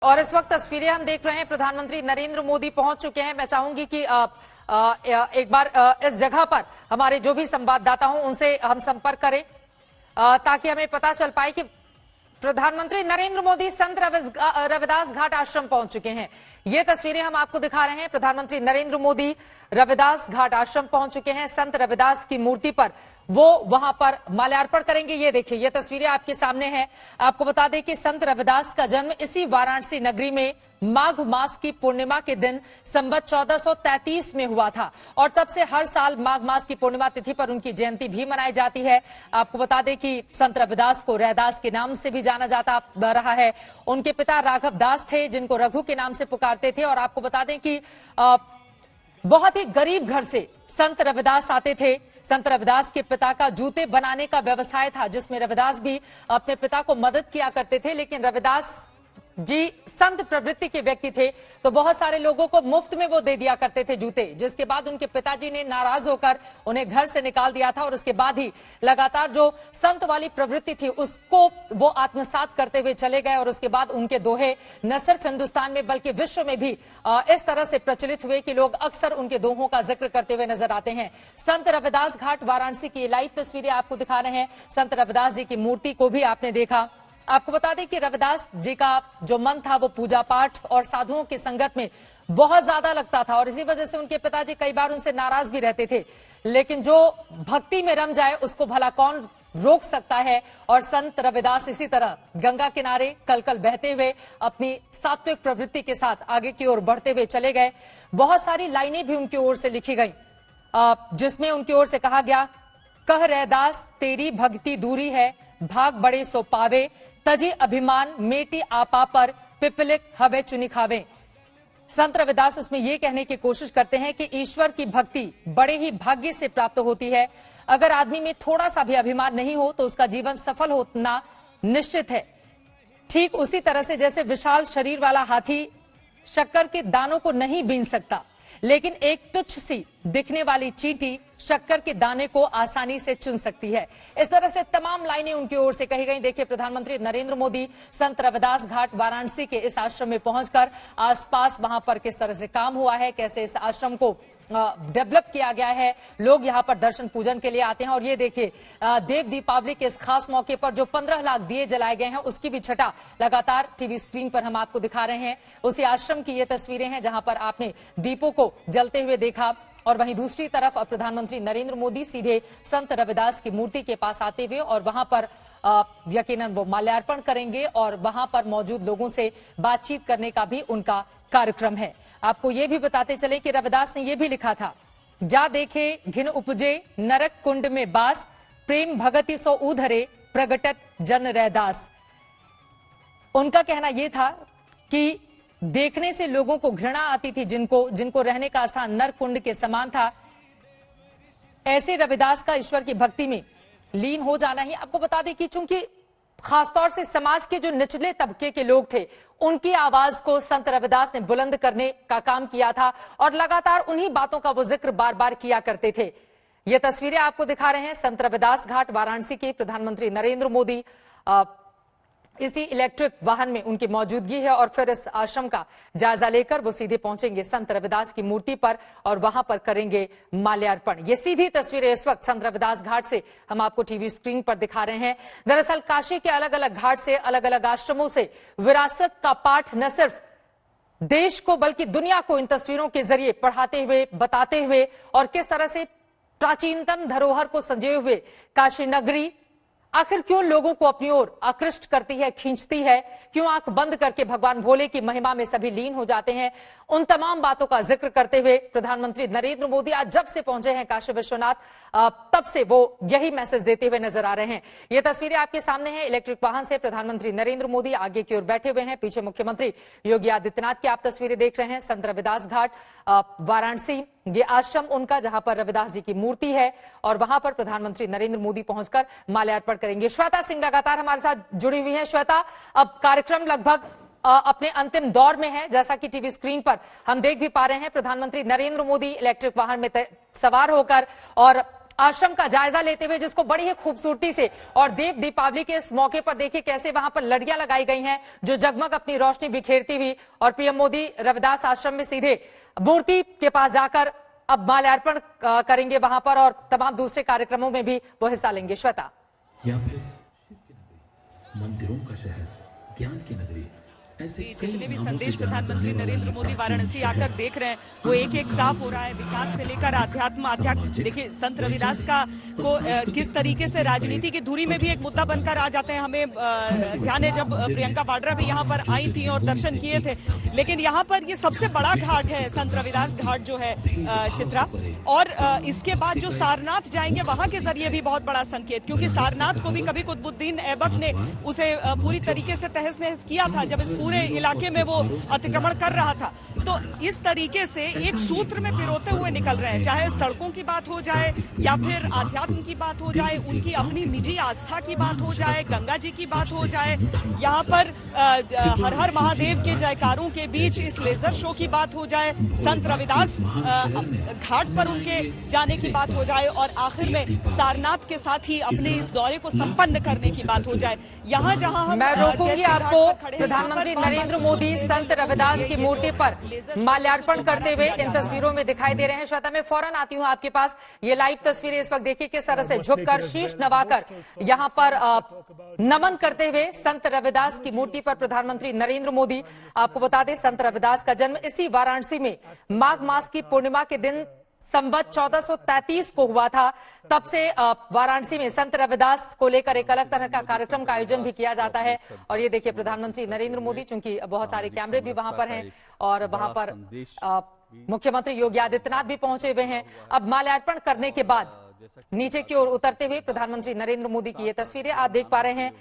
और इस वक्त तस्वीरें हम देख रहे हैं, प्रधानमंत्री नरेंद्र मोदी पहुंच चुके हैं। मैं चाहूंगी कि एक बार इस जगह पर हमारे जो भी संवाददाता हों उनसे हम संपर्क करें ताकि हमें पता चल पाए कि प्रधानमंत्री नरेंद्र मोदी संत रविदास घाट आश्रम पहुंच चुके हैं। ये तस्वीरें हम आपको दिखा रहे हैं। प्रधानमंत्री नरेंद्र मोदी रविदास घाट आश्रम पहुंच चुके हैं। संत रविदास की मूर्ति पर वो वहां पर माल्यार्पण करेंगे। ये देखिए, ये तस्वीरें आपके सामने हैं। आपको बता दें कि संत रविदास का जन्म इसी वाराणसी नगरी में माघ मास की पूर्णिमा के दिन संवत 1433 में हुआ था और तब से हर साल माघ मास की पूर्णिमा तिथि पर उनकी जयंती भी मनाई जाती है। आपको बता दें कि संत रविदास को रैदास के नाम से भी जाना जाता रहा है। उनके पिता राघव दास थे जिनको रघु के नाम से पुकारते थे। और आपको बता दें कि बहुत ही गरीब घर से संत रविदास आते थे। संत रविदास के पिता का जूते बनाने का व्यवसाय था जिसमें रविदास भी अपने पिता को मदद किया करते थे। लेकिन रविदास जी संत प्रवृत्ति के व्यक्ति थे तो बहुत सारे लोगों को मुफ्त में वो दे दिया करते थे जूते, जिसके बाद उनके पिताजी ने नाराज होकर उन्हें घर से निकाल दिया था। और उसके बाद ही लगातार जो संत वाली प्रवृत्ति थी उसको वो आत्मसात करते हुए चले गए। और उसके बाद उनके दोहे न सिर्फ हिंदुस्तान में बल्कि विश्व में भी इस तरह से प्रचलित हुए कि लोग अक्सर उनके दोहों का जिक्र करते हुए नजर आते हैं। संत रविदास घाट वाराणसी की लाइव तस्वीरें आपको दिखा रहे हैं। संत रविदास जी की मूर्ति को भी आपने देखा। आपको बता दें कि रविदास जी का जो मन था वो पूजा पाठ और साधुओं की संगत में बहुत ज्यादा लगता था और इसी वजह से उनके पिताजी कई बार उनसे नाराज भी रहते थे। लेकिन जो भक्ति में रम जाए उसको भला कौन रोक सकता है। और संत रविदास इसी तरह गंगा किनारे कल कल बहते हुए अपनी सात्विक प्रवृत्ति के साथ आगे की ओर बढ़ते हुए चले गए। बहुत सारी लाइनें भी उनकी ओर से लिखी गई जिसमें उनकी ओर से कहा गया, कह रैदास तेरी भक्ति दूरी है, भाग बड़े सो पावे, तजी अभिमान मेटी आपा पर, पिपलिक हवे चुनी खावे। संत रविदास उसमें यह कहने की कोशिश करते हैं कि ईश्वर की भक्ति बड़े ही भाग्य से प्राप्त होती है। अगर आदमी में थोड़ा सा भी अभिमान नहीं हो तो उसका जीवन सफल होना निश्चित है। ठीक उसी तरह से जैसे विशाल शरीर वाला हाथी शक्कर के दानों को नहीं बीन सकता, लेकिन एक तुच्छ सी दिखने वाली चींटी शक्कर के दाने को आसानी से चुन सकती है। इस तरह से तमाम लाइनें उनकी ओर से कही गई। देखिए, प्रधानमंत्री नरेंद्र मोदी संत रविदास घाट वाराणसी के इस आश्रम में पहुंचकर आसपास वहां पर किस तरह से काम हुआ है, कैसे इस आश्रम को डेवलप किया गया है, लोग यहां पर दर्शन पूजन के लिए आते हैं। और ये देखिए, देव दीपावली के इस खास मौके पर जो 15 लाख दिए जलाए गए हैं उसकी भी छटा लगातार टीवी स्क्रीन पर हम आपको दिखा रहे हैं। उसी आश्रम की ये तस्वीरें हैं जहां पर आपने दीपों को जलते हुए देखा। और वहीं दूसरी तरफ प्रधानमंत्री नरेंद्र मोदी सीधे संत रविदास की मूर्ति के पास आते हुए और वहां पर यकीनन वो माल्यार्पण करेंगे और वहां पर मौजूद लोगों से बातचीत करने का भी उनका कार्यक्रम है। आपको ये भी बताते चले कि रविदास ने यह भी लिखा था, जा देखे घिन उपजे नरक कुंड में बास, प्रेम भगति सो उधरे प्रगटत जन रैदास। उनका कहना यह था कि देखने से लोगों को घृणा आती थी, जिनको रहने का स्थान नरक कुंड के समान था। ऐसे रविदास का ईश्वर की भक्ति में लीन हो जाना ही। आपको बता दें कि चूंकि खासतौर से समाज के जो निचले तबके के लोग थे उनकी आवाज को संत रविदास ने बुलंद करने का काम किया था और लगातार उन्हीं बातों का वो जिक्र बार बार किया करते थे। ये तस्वीरें आपको दिखा रहे हैं संत रविदास घाट वाराणसी के। प्रधानमंत्री नरेंद्र मोदी इसी इलेक्ट्रिक वाहन में उनकी मौजूदगी है और फिर इस आश्रम का जायजा लेकर वो सीधे पहुंचेंगे संत रविदास की मूर्ति पर और वहां पर करेंगे माल्यार्पण। ये सीधी तस्वीरें इस वक्त संत रविदास घाट से हम आपको टीवी स्क्रीन पर दिखा रहे हैं। दरअसल काशी के अलग अलग घाट से अलग अलग आश्रमों से विरासत का पाठ न सिर्फ देश को बल्कि दुनिया को इन तस्वीरों के जरिए पढ़ाते हुए, बताते हुए और किस तरह से प्राचीनतम धरोहर को संजोए हुए काशी नगरी आखिर क्यों लोगों को अपनी ओर आकृष्ट करती है, खींचती है, क्यों आंख बंद करके भगवान भोले की महिमा में सभी लीन हो जाते हैं, उन तमाम बातों का जिक्र करते हुए प्रधानमंत्री नरेंद्र मोदी आज जब से पहुंचे हैं काशी विश्वनाथ तब से वो यही मैसेज देते हुए नजर आ रहे हैं। ये तस्वीरें आपके सामने हैं। इलेक्ट्रिक वाहन से प्रधानमंत्री नरेंद्र मोदी आगे की ओर बैठे हुए हैं। पीछे मुख्यमंत्री योगी आदित्यनाथ की आप तस्वीरें देख रहे हैं। संत रविदास घाट वाराणसी ये आश्रम उनका जहां पर रविदास जी की मूर्ति है और वहां पर प्रधानमंत्री नरेंद्र मोदी पहुंचकर माल्यार्पण करेंगे। श्वेता सिंह लगातार हमारे साथ जुड़ी हुई है। श्वेता, अब कार्यक्रम लगभग अपने अंतिम दौर में है, जैसा कि टीवी स्क्रीन पर हम देख भी पा रहे हैं। प्रधानमंत्री नरेंद्र मोदी इलेक्ट्रिक वाहन में सवार होकर और आश्रम का जायजा लेते हुए, जिसको बड़ी ही खूबसूरती से और देव दीपावली के इस मौके पर देखिए कैसे वहां पर लड़ियां लगाई गई हैं जो जगमग अपनी रोशनी बिखेरती हुई, और पीएम मोदी रविदास आश्रम में सीधे मूर्ति के पास जाकर अब माल्यार्पण करेंगे वहां पर, और तमाम दूसरे कार्यक्रमों में भी वो हिस्सा लेंगे। श्वेता, या फिर शिव की नगरी, मंदिरों का शहर, ज्ञान की नगरी, जितने भी संदेश प्रधानमंत्री नरेंद्र मोदी वाराणसी आकर देख रहे हैं वो एक एक साफ हो रहा है। विकास से लेकर आध्यात्म देखिए, संत रविदास का को किस तरीके से राजनीति की धुरी में भी एक मुद्दा बनकर आ जाते हैं। हमें ध्यान है जब प्रियंका वाड्रा भी यहाँ पर आई थी और दर्शन किए थे, लेकिन यहाँ पर ये सबसे बड़ा घाट है संत रविदास घाट जो है चित्रा, और इसके बाद जो सारनाथ जाएंगे वहां के जरिए भी बहुत बड़ा संकेत, क्योंकि सारनाथ को भी कभी कुतुबुद्दीन ऐबक ने उसे पूरी तरीके से तहस नहस किया था जब इस पूरे इलाके में वो अतिक्रमण कर रहा था। तो इस तरीके से एक सूत्र में पिरोते हुए निकल रहे हैं, चाहे सड़कों की बात हो जाए या फिर आध्यात्म की बात हो जाए, उनकी अपनी निजी आस्था की बात हो जाए, गंगा जी की बात हो जाए, यहाँ पर हर हर महादेव के जयकारों के बीच इस लेजर शो की बात हो जाए, संत रविदास घाट पर उनके जाने की बात हो जाए, और आखिर में सारनाथ के साथ ही अपने इस दौरे को संपन्न करने की बात हो जाए। यहाँ जहाँ हम मैं रोकूंगी आपको, प्रधानमंत्री नरेंद्र मोदी संत रविदास की मूर्ति पर माल्यार्पण करते हुए इन तस्वीरों में दिखाई दे रहे हैं। श्वेता, मैं फौरन आती हूं आपके पास। ये लाइव तस्वीरें इस वक्त देखिए किस तरह से झुककर शीश नवाकर यहां पर नमन करते हुए संत रविदास की मूर्ति पर प्रधानमंत्री नरेंद्र मोदी। आपको बता दें संत रविदास का जन्म इसी वाराणसी में माघ मास की पूर्णिमा के दिन संवत 1433 को हुआ था। तब से वाराणसी में संत रविदास को लेकर एक अलग तरह का कार्यक्रम का आयोजन भी किया जाता है। और ये देखिए प्रधानमंत्री नरेंद्र मोदी, चूंकि बहुत सारे कैमरे भी वहां पर हैं और वहां पर मुख्यमंत्री योगी आदित्यनाथ भी पहुंचे हुए हैं। अब माल्यार्पण करने के बाद नीचे की ओर उतरते हुए प्रधानमंत्री नरेंद्र मोदी की ये तस्वीरें आप देख पा रहे हैं।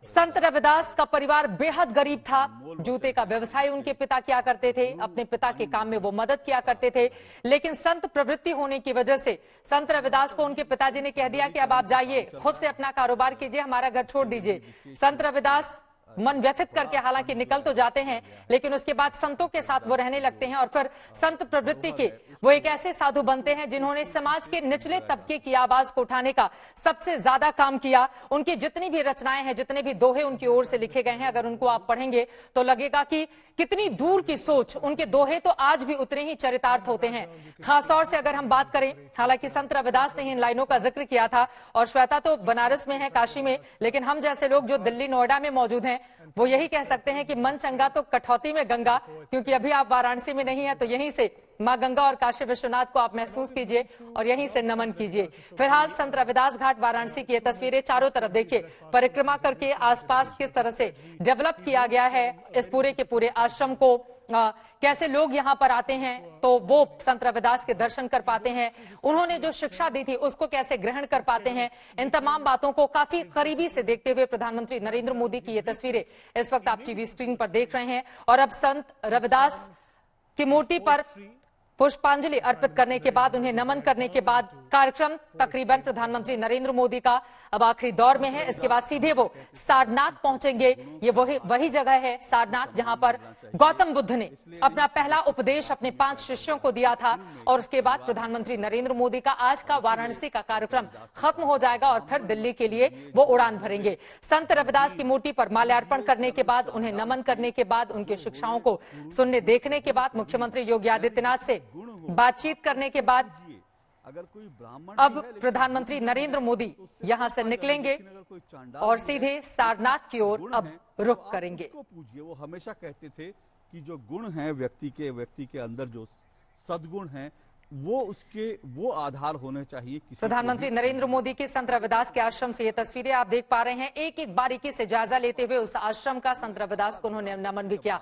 संत रविदास का परिवार बेहद गरीब था। जूते का व्यवसाय उनके पिता किया करते थे, अपने पिता के काम में वो मदद किया करते थे, लेकिन संत प्रवृत्ति होने की वजह से संत रविदास को उनके पिताजी ने कह दिया कि अब आप जाइए, खुद से अपना कारोबार कीजिए, हमारा घर छोड़ दीजिए। संत रविदास मन व्यथित करके हालांकि निकल तो जाते हैं, लेकिन उसके बाद संतों के साथ वो रहने लगते हैं और फिर संत प्रवृत्ति के वो एक ऐसे साधु बनते हैं जिन्होंने समाज के निचले तबके की आवाज को उठाने का सबसे ज्यादा काम किया। उनकी जितनी भी रचनाएं हैं, जितने भी दोहे उनकी ओर से लिखे गए हैं, अगर उनको आप पढ़ेंगे तो लगेगा कि कितनी दूर की सोच। उनके दोहे तो आज भी उतने ही चरितार्थ होते हैं। खासतौर से अगर हम बात करें, हालांकि संत रविदास ने इन लाइनों का जिक्र किया था और श्वेता तो बनारस में है, काशी में, लेकिन हम जैसे लोग जो दिल्ली नोएडा में मौजूद हैं वो यही कह सकते हैं कि मन चंगा तो कठौती में गंगा, क्योंकि अभी आप वाराणसी में नहीं है तो यहीं से मां गंगा और काशी विश्वनाथ को आप महसूस कीजिए और यहीं से नमन कीजिए। फिलहाल संत रविदास घाट वाराणसी की ये तस्वीरें चारों तरफ देखिए, परिक्रमा करके आसपास किस तरह से डेवलप किया गया है इस पूरे के पूरे आश्रम को। कैसे लोग यहाँ पर आते हैं तो वो संत रविदास के दर्शन कर पाते हैं, उन्होंने जो शिक्षा दी थी उसको कैसे ग्रहण कर पाते हैं, इन तमाम बातों को काफी करीबी से देखते हुए प्रधानमंत्री नरेंद्र मोदी की ये तस्वीरें इस वक्त आप टीवी स्क्रीन पर देख रहे हैं। और अब संत रविदास की मूर्ति पर पुष्पांजलि अर्पित करने के बाद, उन्हें नमन करने के बाद कार्यक्रम तकरीबन प्रधानमंत्री नरेंद्र मोदी का अब आखिरी दौर में है। इसके बाद सीधे वो सारनाथ पहुंचेंगे। ये वही जगह है सारनाथ जहां पर गौतम बुद्ध ने अपना पहला उपदेश अपने 5 शिष्यों को दिया था। और उसके बाद प्रधानमंत्री नरेंद्र मोदी का आज का वाराणसी का कार्यक्रम खत्म हो जाएगा और फिर दिल्ली के लिए वो उड़ान भरेंगे। संत रविदास की मूर्ति पर माल्यार्पण करने के बाद, उन्हें नमन करने के बाद, उनकी शिक्षाओं को सुनने देखने के बाद, मुख्यमंत्री योगी आदित्यनाथ से बातचीत करने के बाद अगर कोई ब्राह्मण अब प्रधानमंत्री नरेंद्र मोदी यहां से निकलेंगे और सीधे सारनाथ की ओर अब रुख करेंगे। वो हमेशा कहते थे कि जो गुण हैं व्यक्ति के अंदर, जो सद्गुण हैं, वो आधार होने चाहिए। प्रधानमंत्री नरेंद्र मोदी के संत रविदास के आश्रम से ये तस्वीरें आप देख पा रहे हैं। एक एक बारीकी से जायजा लेते हुए उस आश्रम का, संत रविदास को उन्होंने नमन भी किया।